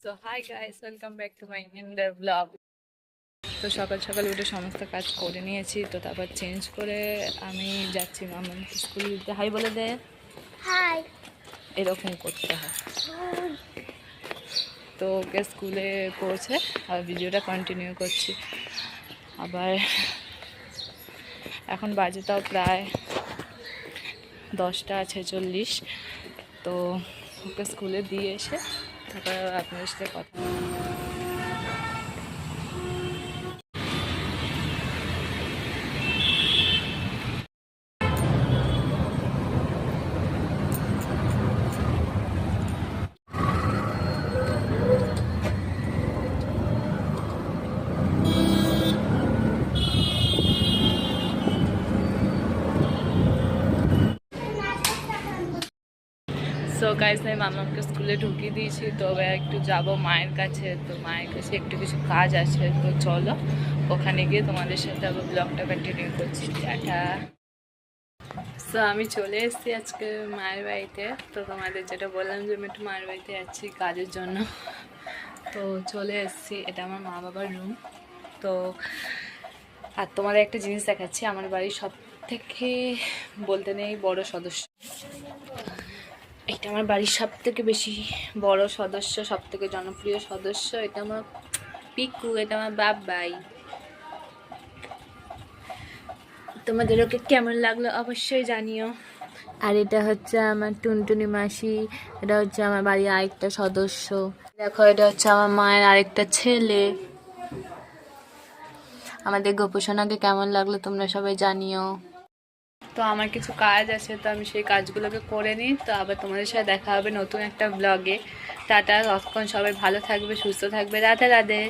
So hi guys, welcome back to my another vlog. তো সকাল সকাল উঠে সমস্ত কাজ করে নিয়েছি, তো তারপর চেঞ্জ করে আমি যাচ্ছি মামাকে স্কুলে দিতে। হাই বলে দে। হাই। এরকম করতে হয়। তো ওকে স্কুলে পৌঁছে আর ভিডিওটা কন্টিনিউ করছি। আবার এখন বাজে তাও প্রায় 10:46। তো ওকে স্কুলে দিয়ে এসে তারপর আপনাদের সাথে কথা। সো গাইস, আমি মামাকে স্কুলে ঢুকিয়ে দিয়েছি, তো এবার একটু যাব মায়ের কাছে। তো মায়ের কাছে একটু কিছু কাজ আছে, তো চলো ওখানে গিয়ে তোমাদের সাথে আবার ব্লগটা কন্টিনিউ করছি। টাটা। সো আমি চলে এসেছি আজকে মায়ের বাড়িতে। তো তোমাদের যেটা বললাম যে আমি একটু মায়ের বাড়িতে যাচ্ছি কাজের জন্য, তো চলে এসেছি। এটা আমার মা বাবার রুম। তো আর তোমাদের একটা জিনিস দেখাচ্ছি, আমার বাড়ির সব থেকে বলতে নেই বড় সদস্য। এটা আমার বাড়ির সব থেকে বেশি বড় সদস্য, সব থেকে জনপ্রিয় সদস্য। এটা আমার পিকু, এটা আমার বাবাই। তোমাদের ওকে কেমন লাগলো অবশ্যই জানিও। আর এটা হচ্ছে আমার টুনটুনি মাসি, এটা হচ্ছে আমার বাড়ির আরেকটা সদস্য। দেখো, এটা হচ্ছে আমার মায়ের আরেকটা ছেলে। আমাদের গোপুসোনাকে কেমন লাগলো তোমরা সবাই জানিও। তো আমার কিছু কাজ আছে, তো আমি সেই কাজগুলোকে করে নিই। তো আবার তোমাদের সাথে দেখা হবে নতুন একটা ব্লগে। টাটা, ততক্ষণ সবাই ভালো থাকবে, সুস্থ থাকবে। রাধে রাধে।